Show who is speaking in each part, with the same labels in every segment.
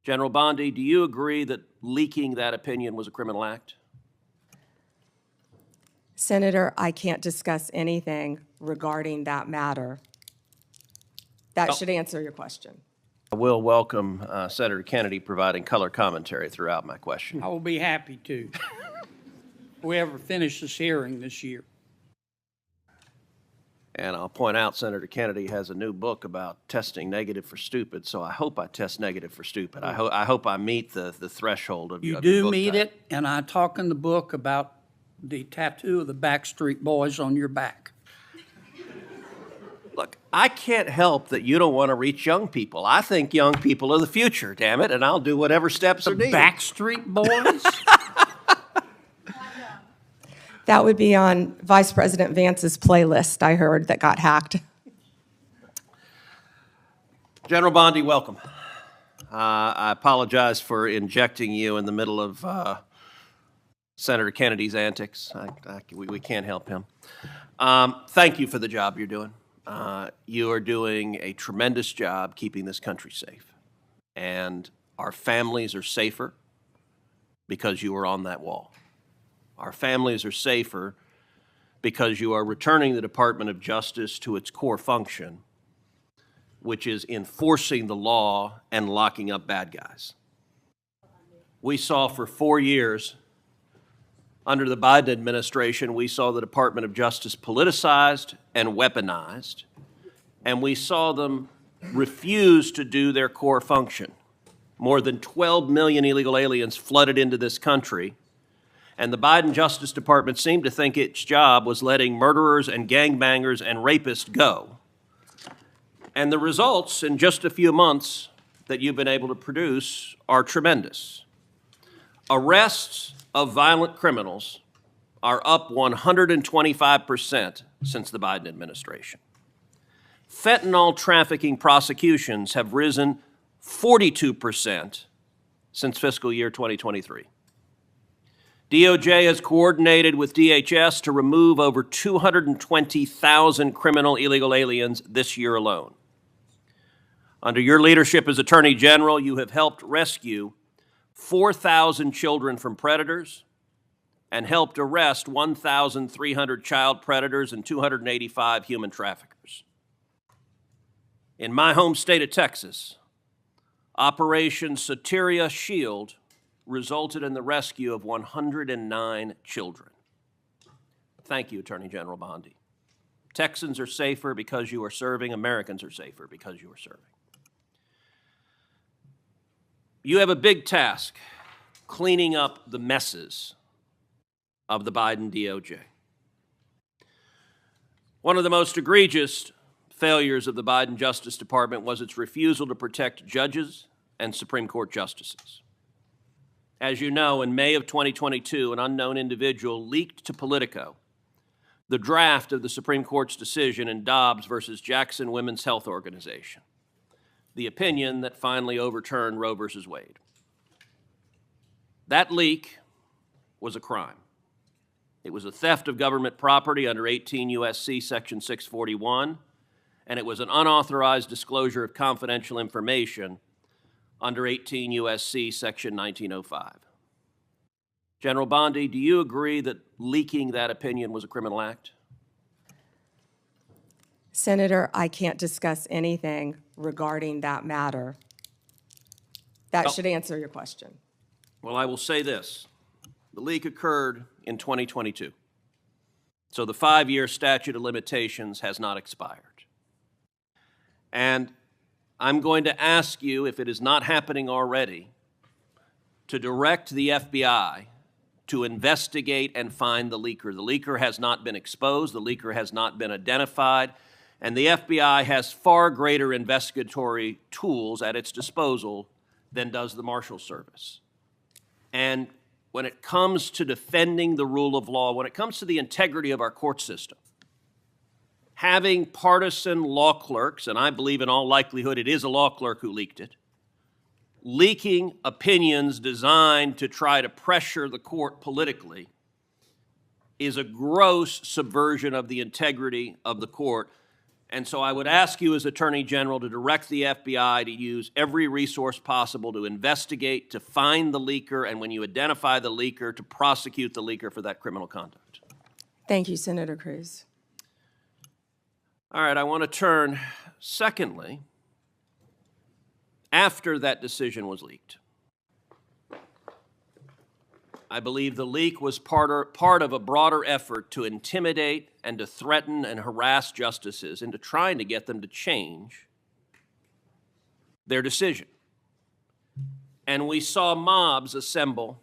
Speaker 1: General Bondi, do you agree that leaking that opinion was a criminal act?
Speaker 2: Senator, I can't discuss anything regarding that matter. That should answer your question.
Speaker 1: I will welcome Senator Kennedy providing color commentary throughout my question.
Speaker 3: I will be happy to. If we ever finish this hearing this year.
Speaker 1: And I'll point out Senator Kennedy has a new book about testing negative for stupid, so I hope I test negative for stupid. I hope I meet the threshold of
Speaker 3: You
Speaker 1: your
Speaker 3: do
Speaker 1: book
Speaker 3: meet
Speaker 1: title.
Speaker 3: it, and I talk in the book about the tattoo of the Backstreet Boys on your back.
Speaker 1: Look, I can't help that you don't want to reach young people. I think young people are the future, damn it, and I'll do whatever steps are needed.
Speaker 3: Backstreet Boys?
Speaker 2: That would be on Vice President Vance's playlist, I heard, that got hacked.
Speaker 1: General Bondi, welcome. I apologize for injecting you in the middle of Senator Kennedy's antics. We can't help him. Thank you for the job you're doing. You are doing a tremendous job keeping this country safe. And our families are safer because you were on that wall. Our families are safer because you are returning the Department of Justice to its core function, which is enforcing the law and locking up bad guys. We saw for 4 years, under the Biden administration, we saw the Department of Justice politicized and weaponized, and we saw them refuse to do their core function. More than 12 million illegal aliens flooded into this country, and the Biden Justice Department seemed to think its job was letting murderers and gangbangers and rapists go. And the results in just a few months that you've been able to produce are tremendous. Arrests of violent criminals are up 125% since the Biden administration. Fentanyl trafficking prosecutions have risen 42% since fiscal year 2023. DOJ has coordinated with DHS to remove over 220,000 criminal illegal aliens this year alone. Under your leadership as Attorney General, you have helped rescue 4,000 children from predators and helped arrest 1,300 child predators and 285 human traffickers. In my home state of Texas, Operation Soteria Shield resulted in the rescue of 109 children. Thank you, Attorney General Bondi. Texans are safer because you are serving. Americans are safer because you are serving. You have a big task cleaning up the messes of the Biden DOJ. One of the most egregious failures of the Biden Justice Department was its refusal to protect judges and Supreme Court justices. As you know, in May of 2022, an unknown individual leaked to Politico the draft of the Supreme Court's decision in Dobbs versus Jackson Women's Health Organization, the opinion that finally overturned Roe versus Wade. That leak was a crime. It was a theft of government property under 18 U.S.C. Section 641, and it was an unauthorized disclosure of confidential information under 18 U.S.C. Section 1905. General Bondi, do you agree that leaking that opinion was a criminal act?
Speaker 2: Senator, I can't discuss anything regarding that matter. That should answer your question.
Speaker 1: Well, I will say this. The leak occurred in 2022, so the 5-year statute of limitations has not expired. And I'm going to ask you, if it is not happening already, to direct the FBI to investigate and find the leaker. The leaker has not been exposed, the leaker has not been identified, and the FBI has far greater investigatory tools at its disposal than does the Marshal Service. And when it comes to defending the rule of law, when it comes to the integrity of our court system, having partisan law clerks, and I believe in all likelihood it is a law clerk who leaked it, leaking opinions designed to try to pressure the court politically is a gross subversion of the integrity of the court. And so I would ask you as Attorney General to direct the FBI to use every resource possible to investigate, to find the leaker, and when you identify the leaker, to prosecute the leaker for that criminal conduct.
Speaker 2: Thank you, Senator Cruz.
Speaker 1: All right, I want to turn, secondly, after that decision was leaked. I believe the leak was part of a broader effort to intimidate and to threaten and harass justices into trying to get them to change their decision. And we saw mobs assemble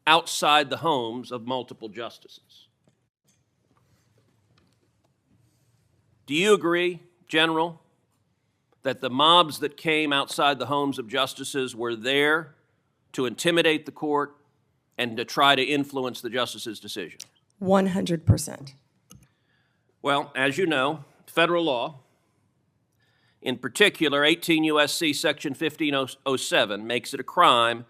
Speaker 1: outside the homes of multiple justices. Do you agree, General, that the mobs that came outside the homes of justices were there to intimidate the court and to try to influence the justice's decision?
Speaker 2: 100%.
Speaker 1: Well, as you know, federal law, in particular 18 U.S.C. Section 1507, makes it a crime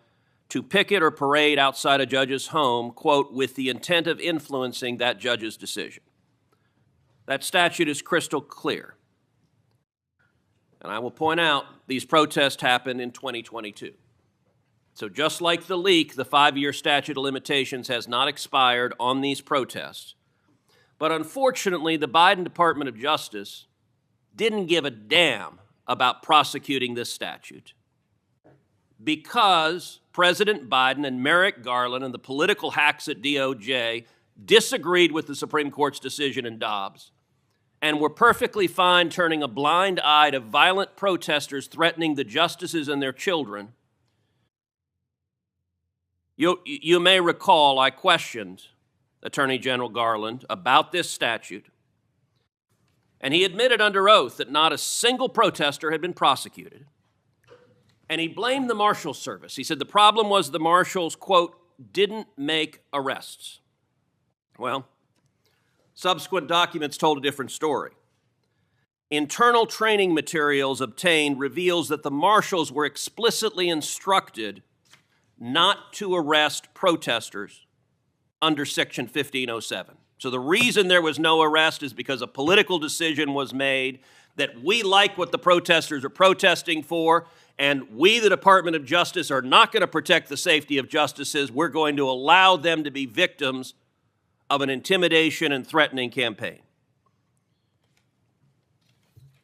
Speaker 1: to picket or parade outside a judge's home, quote, with the intent of influencing that judge's decision. That statute is crystal clear. And I will point out, these protests happened in 2022. So just like the leak, the 5-year statute of limitations has not expired on these protests. But unfortunately, the Biden Department of Justice didn't give a damn about prosecuting this statute because President Biden and Merrick Garland and the political hacks at DOJ disagreed with the Supreme Court's decision in Dobbs and were perfectly fine turning a blind eye to violent protesters threatening the justices and their children. You may recall I questioned Attorney General Garland about this statute, and he admitted under oath that not a single protester had been prosecuted. And he blamed the Marshals Service. He said the problem was the Marshals, quote, didn't make arrests. Well, subsequent documents told a different story. Internal training materials obtained reveals that the Marshals were explicitly instructed not to arrest protesters under Section 1507. So the reason there was no arrest is because a political decision was made that we like what the protesters are protesting for, and we, the Department of Justice, are not going to protect the safety of justices. We're going to allow them to be victims of an intimidation and threatening campaign.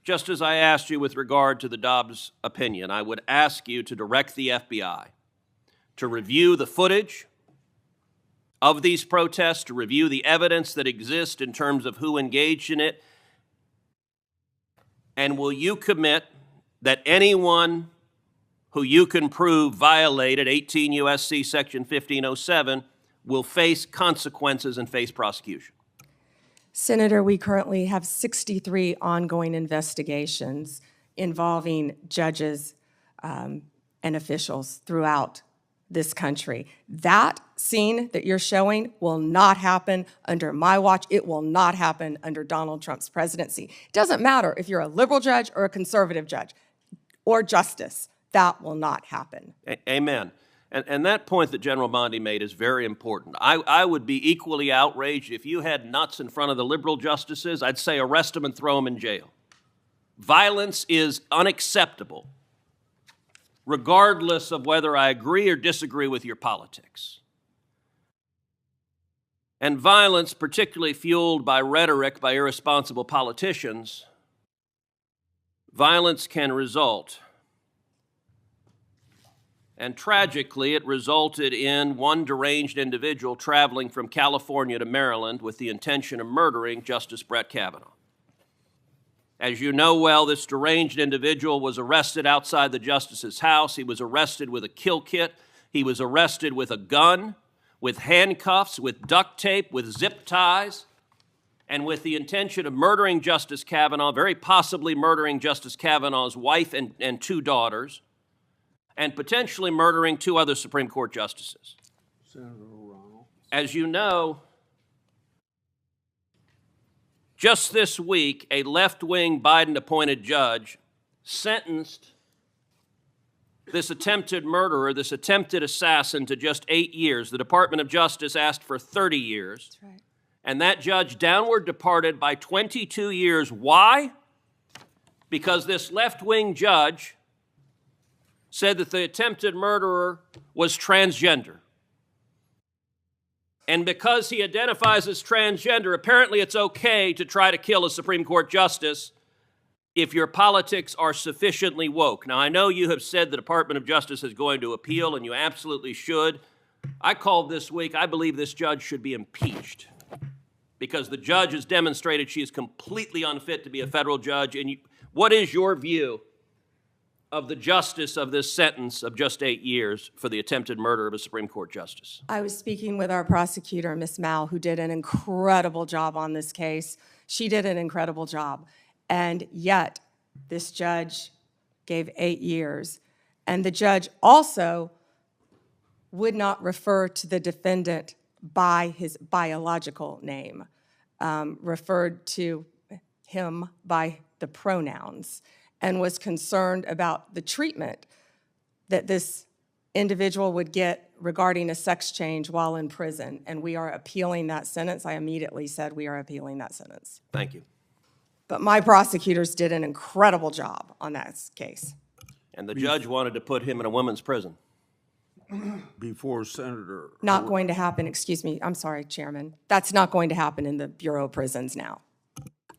Speaker 1: Just as I asked you with regard to the Dobbs opinion, I would ask you to direct the FBI to review the footage of these protests, to review the evidence that exists in terms of who engaged in it, and will you commit that anyone who you can prove violated 18 U.S.C. Section 1507 will face consequences and face prosecution?
Speaker 2: Senator, we currently have 63 ongoing investigations involving judges and officials throughout this country. That scene that you're showing will not happen under my watch. It will not happen under Donald Trump's presidency. It doesn't matter if you're a liberal judge or a conservative judge or justice. That will not happen.
Speaker 1: Amen. And that point that General Bondi made is very important. I would be equally outraged if you had nuts in front of the liberal justices. I'd say arrest them and throw them in jail. Violence is unacceptable, regardless of whether I agree or disagree with your politics. And violence, particularly fueled by rhetoric by irresponsible politicians, violence can result. And tragically, it resulted in one deranged individual traveling from California to Maryland with the intention of murdering Justice Brett Kavanaugh. As you know well, this deranged individual was arrested outside the justice's house. He was arrested with a kill kit. He was arrested with a gun, with handcuffs, with duct tape, with zip ties, and with the intention of murdering Justice Kavanaugh, very possibly murdering Justice Kavanaugh's wife and 2 daughters, and potentially murdering 2 other Supreme Court justices.
Speaker 3: Senator Ronald.
Speaker 1: As you know, just this week, a left-wing Biden-appointed judge sentenced this attempted murderer, this attempted assassin, to just 8 years. The Department of Justice asked for 30 years.
Speaker 2: That's right.
Speaker 1: And that judge downward departed by 22 years. Why? because this left-wing judge said that the attempted murderer was transgender. And because he identifies as transgender, apparently it's okay to try to kill a Supreme Court justice if your politics are sufficiently woke. Now, I know you have said the Department of Justice is going to appeal, and you absolutely should. I called this week, I believe this judge should be impeached because the judge has demonstrated she is completely unfit to be a federal judge. And what is your view of the justice of this sentence of just 8 years for the attempted murder of a Supreme Court justice?
Speaker 2: I was speaking with our prosecutor, Ms. Mal, who did an incredible job on this case. She did an incredible job. And yet, this judge gave 8 years. And the judge also would not refer to the defendant by his biological name, referred to him by the pronouns, and was concerned about the treatment that this individual would get regarding a sex change while in prison. And we are appealing that sentence. I immediately said we are appealing that sentence.
Speaker 1: Thank you.
Speaker 2: But my prosecutors did an incredible job on that case.
Speaker 1: And the judge wanted to put him in a women's prison.
Speaker 4: Before Senator...
Speaker 2: Not going to happen, excuse me, I'm sorry, Chairman. That's not going to happen in the Bureau of Prisons now.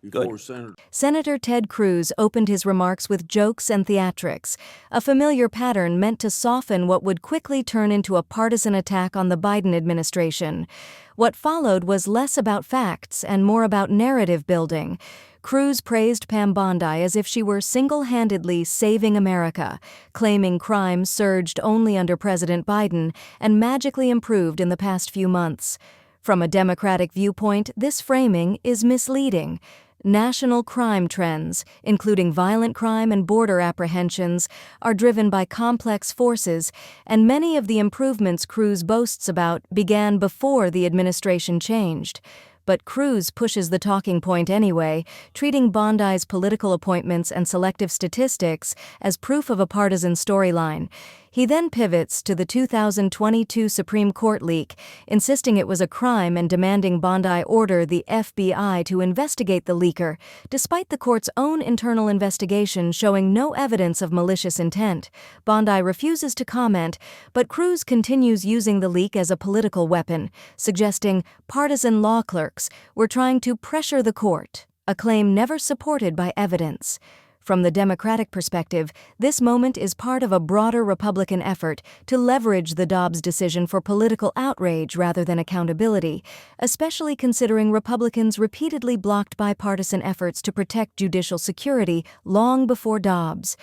Speaker 4: Before Senator...
Speaker 5: Senator Ted Cruz opened his remarks with jokes and theatrics, a familiar pattern meant to soften what would quickly turn into a partisan attack on the Biden administration. What followed was less about facts and more about narrative building. Cruz praised Pam Bondi as if she were single-handedly saving America, claiming crime surged only under President Biden and magically improved in the past few months. From a Democratic viewpoint, this framing is misleading. National crime trends, including violent crime and border apprehensions, are driven by complex forces, and many of the improvements Cruz boasts about began before the administration changed. But Cruz pushes the talking point anyway, treating Bondi's political appointments and selective statistics as proof of a partisan storyline. He then pivots to the 2022 Supreme Court leak, insisting it was a crime and demanding Bondi order the FBI to investigate the leaker, despite the court's own internal investigation showing no evidence of malicious intent. Bondi refuses to comment, but Cruz continues using the leak as a political weapon, suggesting partisan law clerks were trying to pressure the court, a claim never supported by evidence. From the Democratic perspective, this moment is part of a broader Republican effort to leverage the Dobbs decision for political outrage rather than accountability, especially considering Republicans repeatedly blocked bipartisan efforts to protect judicial security long before Dobbs.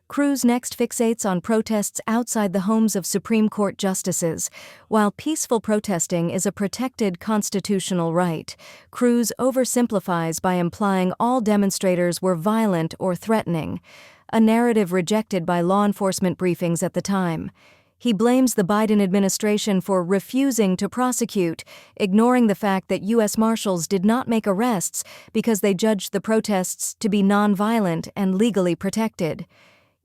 Speaker 5: Cruz next fixates on protests outside the homes of Supreme Court justices. While peaceful protesting is a protected constitutional right, Cruz oversimplifies by implying all demonstrators were violent or threatening, a narrative rejected by law enforcement briefings at the time. He blames the Biden administration for refusing to prosecute, ignoring the fact that U.S. Marshals did not make arrests because they judged the protests to be nonviolent and legally protected.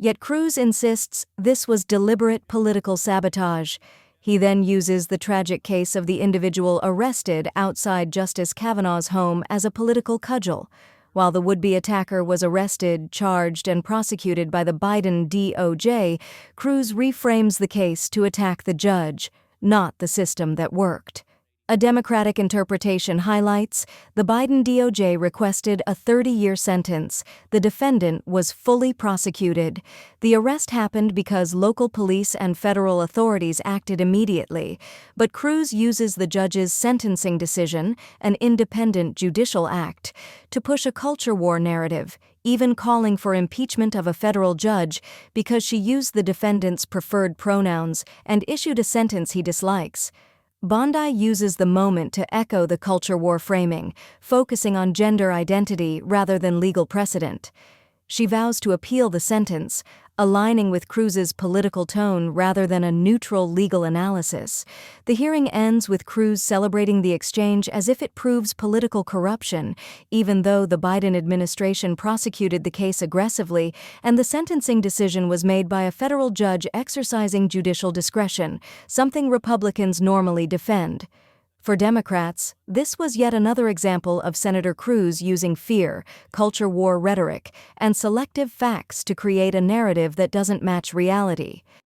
Speaker 5: Yet Cruz insists this was deliberate political sabotage. He then uses the tragic case of the individual arrested outside Justice Kavanaugh's home as a political cudgel. While the would-be attacker was arrested, charged, and prosecuted by the Biden DOJ, Cruz reframes the case to attack the judge, not the system that worked. A Democratic interpretation highlights the Biden DOJ requested a 30-year sentence. The defendant was fully prosecuted. The arrest happened because local police and federal authorities acted immediately, but Cruz uses the judge's sentencing decision, an independent judicial act, to push a culture war narrative, even calling for impeachment of a federal judge because she used the defendant's preferred pronouns and issued a sentence he dislikes. Bondi uses the moment to echo the culture war framing, focusing on gender identity rather than legal precedent. She vows to appeal the sentence, aligning with Cruz's political tone rather than a neutral legal analysis. The hearing ends with Cruz celebrating the exchange as if it proves political corruption, even though the Biden administration prosecuted the case aggressively and the sentencing decision was made by a federal judge exercising judicial discretion, something Republicans normally defend. For Democrats, this was yet another example of Senator Cruz using fear, culture war rhetoric, and selective facts to create a narrative that doesn't match reality.